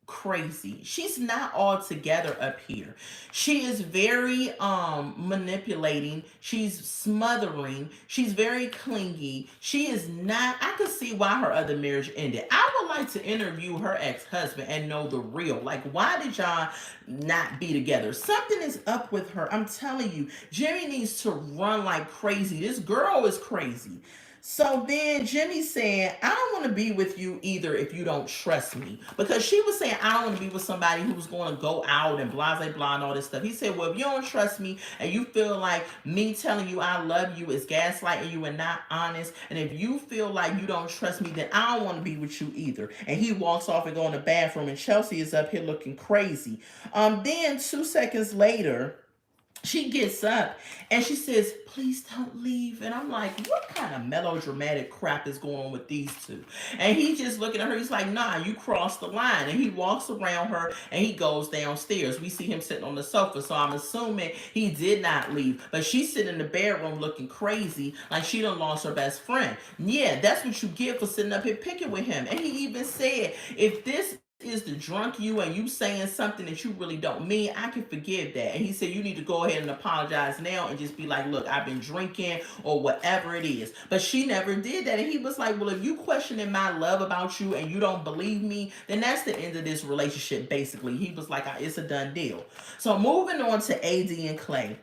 crazy. She's not all together up here. She is very manipulating. She's smothering. She's very clingy. She is not, I could see why her other marriage ended. I would like to interview her ex-husband and know the real. Like, why did y'all not be together? Something is up with her. I'm telling you, Jimmy needs to run like crazy. This girl is crazy. So then Jimmy said, "I don't want to be with you either if you don't trust me." Because she was saying, "I don't want to be with somebody who's going to go out and blah, blah, blah, and all this stuff." He said, "Well, if you don't trust me and you feel like me telling you I love you is gaslighting you and not honest, and if you feel like you don't trust me, then I don't want to be with you either." And he walks off and go in the bathroom, and Chelsea is up here looking crazy. Then 2 seconds later, she gets up and she says, "Please don't leave." And I'm like, what kind of melodramatic crap is going on with these two? And he just looking at her, he's like, "Nah, you crossed the line." And he walks around her and he goes downstairs. We see him sitting on the sofa, so I'm assuming he did not leave. But she's sitting in the bedroom looking crazy, like she done lost her best friend. Yeah, that's what you get for sitting up here picking with him. And he even said, "If this is the drunk you and you saying something that you really don't mean, I can forgive that." And he said, "You need to go ahead and apologize now and just be like, 'Look, I've been drinking,' or whatever it is." But she never did that. And he was like, "Well, if you questioning my love about you and you don't believe me, then that's the end of this relationship," basically. He was like, "It's a done deal." So moving on to AD and Clay.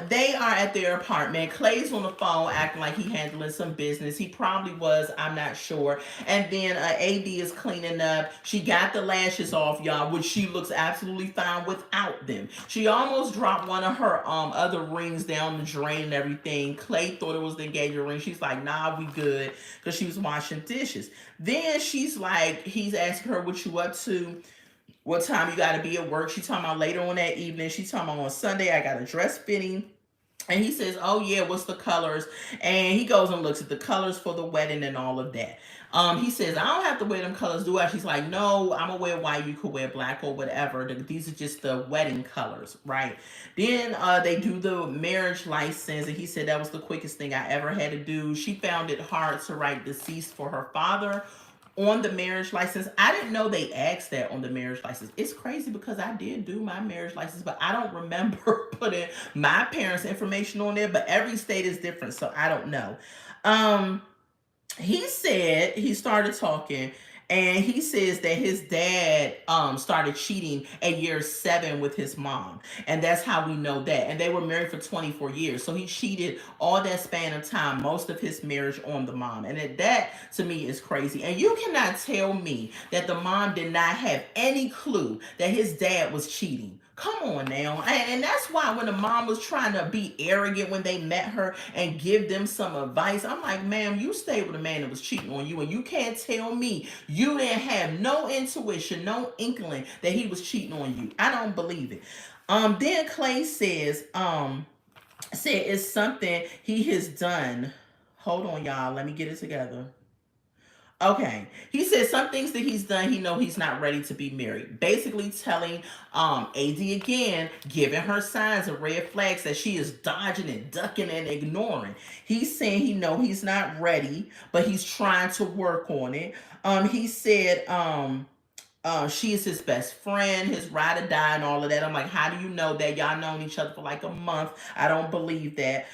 They are at their apartment. Clay's on the phone acting like he handling some business. He probably was, I'm not sure. And then AD is cleaning up. She got the lashes off, y'all, which she looks absolutely fine without them. She almost dropped one of her other rings down the drain and everything. Clay thought it was the engagement ring. She's like, "Nah, we good," because she was washing dishes. Then she's like, he's asking her, "What you up to? What time you got to be at work?" She talking about later on that evening. She talking about on Sunday I got a dress fitting. And he says, "Oh yeah, what's the colors?" And he goes and looks at the colors for the wedding and all of that. He says, "I don't have to wear them colors, do I?" She's like, "No, I'm gonna wear white. You could wear black or whatever. These are just the wedding colors, right?" Then they do the marriage license, and he said that was the quickest thing I ever had to do. She found it hard to write deceased for her father on the marriage license. I didn't know they asked that on the marriage license. It's crazy because I did do my marriage license, but I don't remember putting my parents' information on there. But every state is different, so I don't know. Um, he said he started talking, and he says that his dad started cheating at year 7 with his mom, and that's how we know that. And they were married for 24 years, so he cheated all that span of time, most of his marriage, on the mom. And that to me is crazy. And you cannot tell me that the mom did not have any clue that his dad was cheating. Come on now. And that's why when the mom was trying to be arrogant when they met her and give them some advice, I'm like, ma'am, you stayed with a man that was cheating on you, and you can't tell me you didn't have no intuition, no inkling that he was cheating on you. I don't believe it. Then Clay said it's something he has done. Hold on, y'all. Let me get it together. Okay. He said some things that he's done, he know he's not ready to be married. Basically telling AD again, giving her signs and red flags that she is dodging and ducking and ignoring. He's saying he know he's not ready, but he's trying to work on it. He said she is his best friend, his ride or die, and all of that. I'm like, how do you know that? Y'all known each other for like a month. I don't believe that.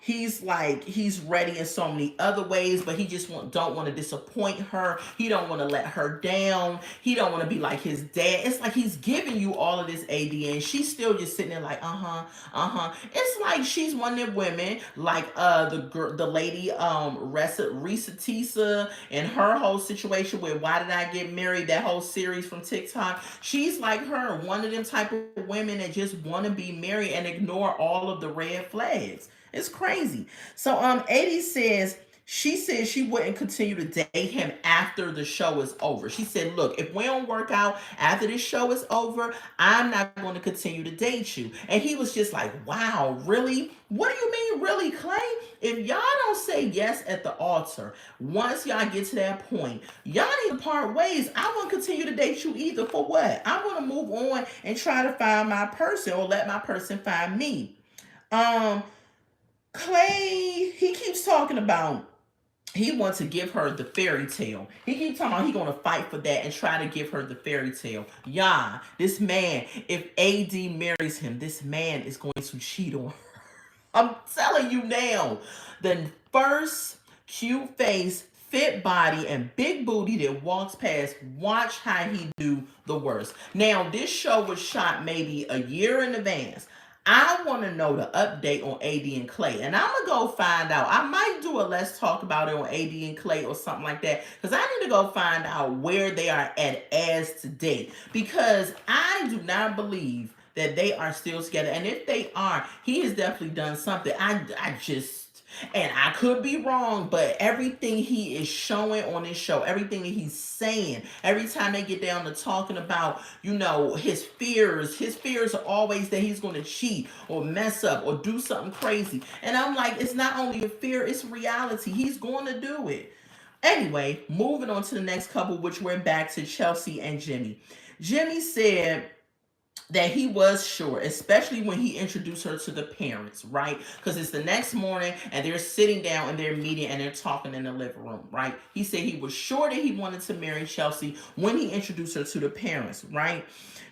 He's like, he's ready in so many other ways, but he just don't want to disappoint her. He don't want to let her down. He don't want to be like his dad. It's like he's giving you all of this AD, and she's still just sitting there like, It's like she's one of them women, like the lady Risa Tisa, and her whole situation with Why Did I Get Married, that whole series from TikTok. She's like her, one of them type of women that just want to be married and ignore all of the red flags. It's crazy. So 80 says she said she wouldn't continue to date him after the show is over. She said, look, if we don't work out after this show is over, I'm not going to continue to date you. And he was just like, wow, really? What do you mean, really, Clay? If y'all don't say yes at the altar, once y'all get to that point, y'all need to part ways. I won't continue to date you either. For what? I want to move on and try to find my person, or let my person find me. Clay, he keeps talking about he wants to give her the fairy tale. He keeps talking about he gonna fight for that and try to give her the fairy tale. Yeah, this man, if AD marries him, this man is going to cheat on her. I'm telling you now. The first cute face, fit body, and big booty that walks past, watch how he do the worst. Now, this show was shot maybe a year in advance. I want to know the update on AD and Clay. And I'm going to go find out. I might do a let's talk about it on AD and Clay or something like that. Because I need to go find out where they are at as to date. Because I do not believe that they are still together. And if they are, he has definitely done something. I just... And I could be wrong, but everything he is showing on this show, everything that he's saying, every time they get down to talking about, his fears are always that he's going to cheat or mess up or do something crazy. And I'm like, it's not only a fear, it's reality. He's going to do it. Anyway, moving on to the next couple, which we're back to Chelsea and Jimmy. Jimmy said that he was sure, especially when he introduced her to the parents, right? Because it's the next morning and they're sitting down and they're meeting and they're talking in the living room, right? He said he was sure that he wanted to marry Chelsea when he introduced her to the parents, right?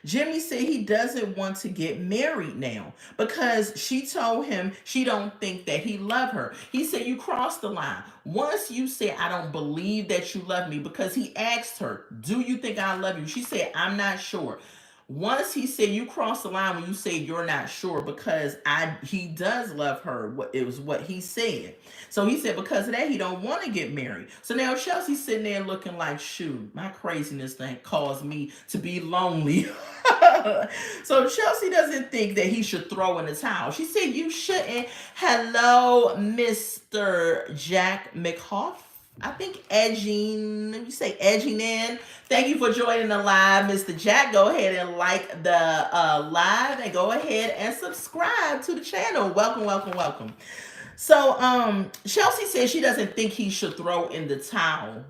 Jimmy said he doesn't want to get married now because she told him she don't think that he loved her. He said, you crossed the line. Once you said, I don't believe that you love me, because he asked her, do you think I love you? She said, I'm not sure. Once he said you crossed the line when you say you're not sure, because he does love her. It was what he said. So he said because of that he don't want to get married. So now Chelsea's sitting there looking like, shoot, my craziness thing caused me to be lonely. So Chelsea doesn't think that he should throw in the towel. She said you shouldn't. Hello, Mr. Jack McHoff. I think edging, let me say edging in. Thank you for joining the live, Mr. Jack. Go ahead and like the live and go ahead and subscribe to the channel. Welcome, welcome, welcome. So Chelsea says she doesn't think he should throw in the towel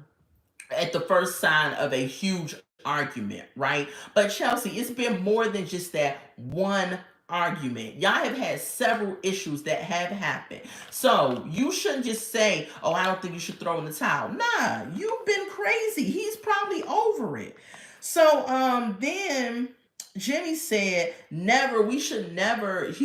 at the first sign of a huge argument, right? But Chelsea, it's been more than just that one argument. Y'all have had several issues that have happened. So you shouldn't just say, oh, I don't think you should throw in the towel. Nah, you've been crazy. He's probably over it. So then Jimmy said, he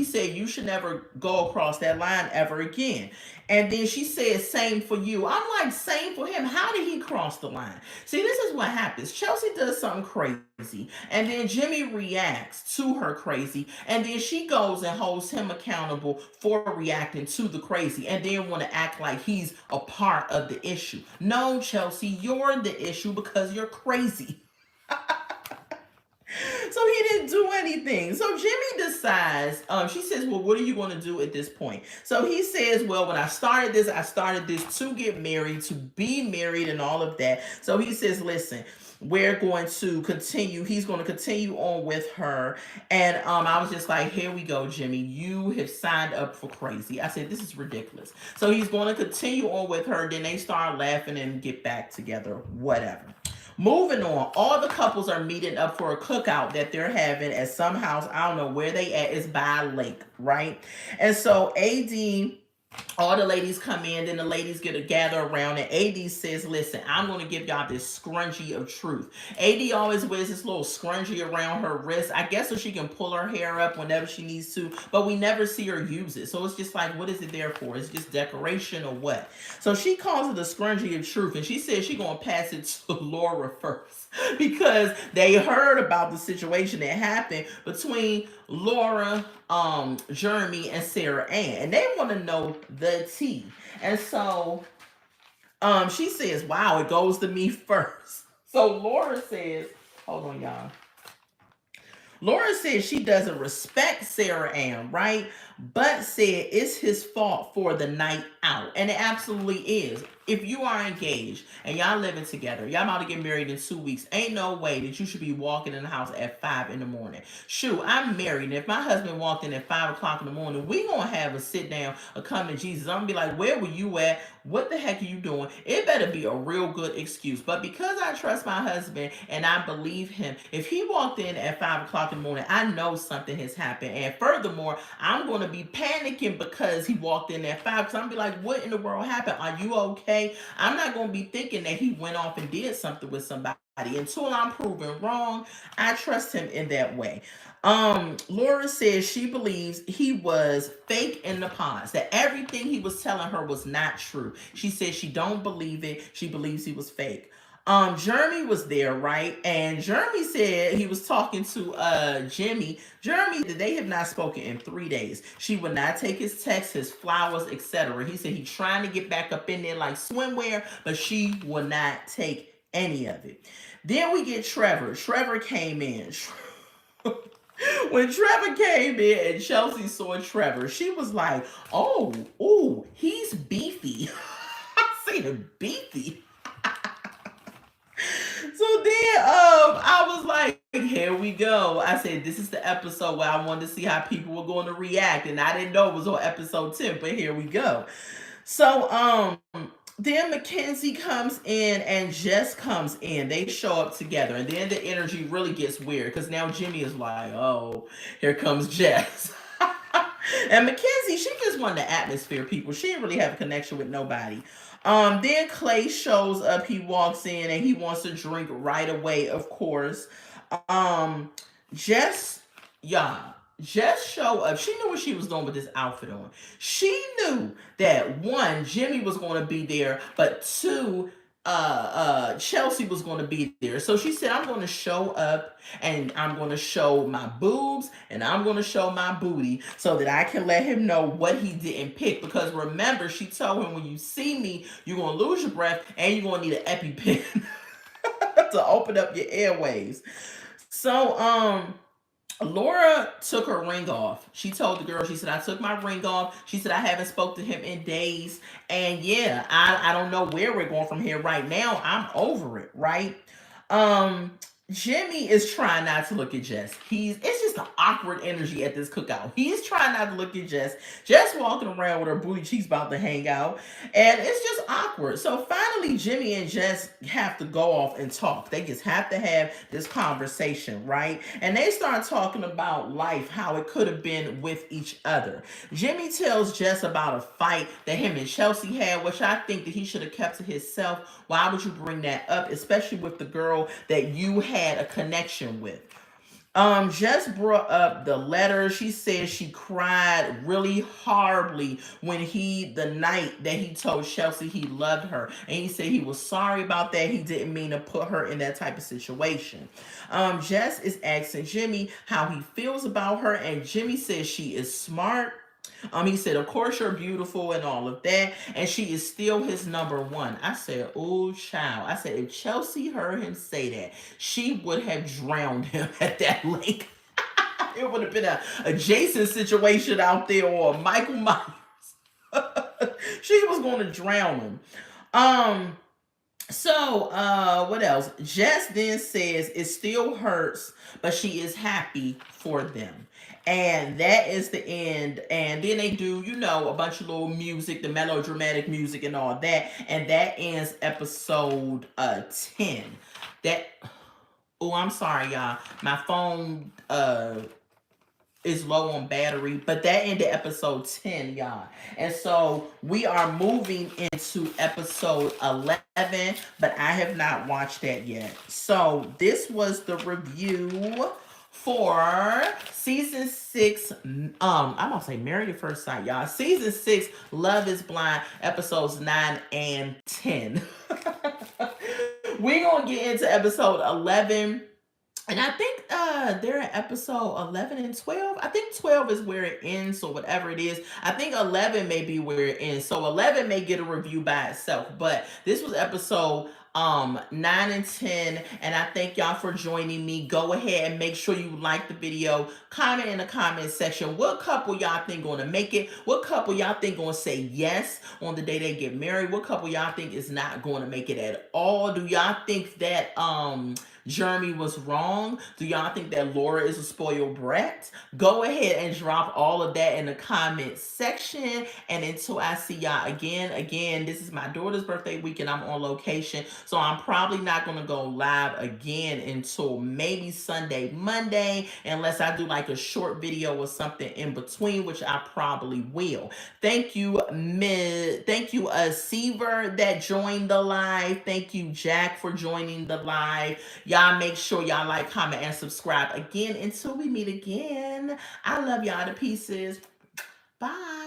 said you should never go across that line ever again. And then she said, same for you. I'm like, same for him. How did he cross the line? See, this is what happens. Chelsea does something crazy, and then Jimmy reacts to her crazy, and then she goes and holds him accountable for reacting to the crazy, and then want to act like he's a part of the issue. No, Chelsea, you're the issue because you're crazy. So he didn't do anything. So Jimmy decides, she says, well, what are you going to do at this point? So he says, well, when I started this to get married, to be married and all of that. So he says, listen, we're going to continue. He's going to continue on with her. And I was just like, here we go, Jimmy. You have signed up for crazy. I said, this is ridiculous. So he's going to continue on with her. Then they start laughing and get back together, whatever. Moving on, all the couples are meeting up for a cookout that they're having at some house. I don't know where they at. It's by a lake, right? And so AD, all the ladies come in, then the ladies get to gather around, and AD says, listen, I'm going to give y'all this scrunchie of truth. AD always wears this little scrunchie around her wrist, I guess so she can pull her hair up whenever she needs to, but we never see her use it. So it's just like, what is it there for? It's just decoration or what? So she calls it the scrunchie of truth, and she says she's going to pass it to Laura first because they heard about the situation that happened between Laura, Jeremy, and Sarah Ann, and they want to know the tea. And so she says, wow, it goes to me first. So Laura says, hold on, y'all. Laura says she doesn't respect Sarah Ann, right? But said it's his fault for the night out. And it absolutely is. If you are engaged and y'all living together, y'all about to get married in 2 weeks, ain't no way that you should be walking in the house at 5 in the morning. Shoot, I'm married, and if my husband walked in at 5 o'clock in the morning, we gonna have a sit down, a come to Jesus. I'm gonna be like, where were you at? What the heck are you doing? It better be a real good excuse. But because I trust my husband and I believe him, if he walked in at 5 o'clock in the morning, I know something has happened. And furthermore, I'm gonna be panicking because he walked in at 5, because I'm gonna be like, what in the world happened? Are you okay? I'm not going to be thinking that he went off and did something with somebody. Until I'm proven wrong, I trust him in that way. Laura says she believes he was fake in the past, that everything he was telling her was not true. She says she don't believe it. She believes he was fake. Jeremy was there, right? And Jeremy said he was talking to Jimmy. Jeremy, they have not spoken in 3 days. She would not take his texts, his flowers, etc. He said he's trying to get back up in there like swimwear, but she will not take any of it. Then we get Trevor. Trevor came in. When Trevor came in and Chelsea saw Trevor, she was like, oh, ooh, he's beefy. I said beefy. So then I was like, here we go. I said, this is the episode where I wanted to see how people were going to react. And I didn't know it was on episode 10, but here we go. So then Mackenzie comes in and Jess comes in. They show up together. And then the energy really gets weird because now Jimmy is like, oh, here comes Jess. And Mackenzie, she just wanted the atmosphere, people. She didn't really have a connection with nobody. Then Clay shows up. He walks in and he wants to drink right away, of course. Jess, y'all, Jess showed up. She knew what she was doing with this outfit on. She knew that one, Jimmy was going to be there, but two, Chelsea was going to be there. So she said, I'm going to show up and I'm going to show my boobs and I'm going to show my booty so that I can let him know what he didn't pick. Because remember, she told him, when you see me, you're going to lose your breath and you're going to need an EpiPen to open up your airways. So, Laura took her ring off. She told the girl, she said, I took my ring off. She said, I haven't spoke to him in days. And yeah, I don't know where we're going from here right now. I'm over it, right? Jimmy is trying not to look at Jess. It's just an awkward energy at this cookout. He's trying not to look at Jess. Jess walking around with her booty cheeks about to hang out. And it's just awkward. So finally, Jimmy and Jess have to go off and talk. They just have to have this conversation, right? And they start talking about life, how it could have been with each other. Jimmy tells Jess about a fight that him and Chelsea had, which I think that he should have kept to himself. Why would you bring that up, especially with the girl that you had a connection with? Jess brought up the letter. She said she cried really horribly when the night that he told Chelsea he loved her. And he said he was sorry about that. He didn't mean to put her in that type of situation. Jess is asking Jimmy how he feels about her. And Jimmy says she is smart. He said, of course you're beautiful and all of that. And she is still his number one. I said, oh, child. I said, if Chelsea heard him say that, she would have drowned him at that lake. It would have been a Jason situation out there or a Michael Myers. She was going to drown him. Um, what else? Jess then says it still hurts, but she is happy for them. And that is the end. And then they do, a bunch of little music, the melodramatic music and all that. And that ends episode 10. That Oh, I'm sorry, y'all. My phone is low on battery, but that ended episode 10, y'all. And so we are moving into episode 11, but I have not watched that yet. So this was the review for season 6. I'm gonna say Married at First Sight, y'all. Season 6, Love is Blind, episodes 9 and 10. We're gonna get into episode 11. And I think they're at episode 11 and 12. I think 12 is where it ends, or whatever it is. I think 11 may be where it ends. So 11 may get a review by itself. But this was episode 9 and 10. And I thank y'all for joining me. Go ahead and make sure you like the video. Comment in the comment section. What couple y'all think gonna make it? What couple y'all think gonna say yes on the day they get married? What couple y'all think is not gonna make it at all? Do y'all think that Jeremy was wrong? Do y'all think that Laura is a spoiled brat? Go ahead and drop all of that in the comment section. And until I see y'all again, this is my daughter's birthday week and I'm on location. So I'm probably not going to go live again until maybe Sunday, Monday, unless I do like a short video or something in between, which I probably will. Thank you, Seaver that joined the live. Thank you, Jack, for joining the live. Y'all make sure y'all like, comment, and subscribe. Again, until we meet again, I love y'all to pieces. Bye.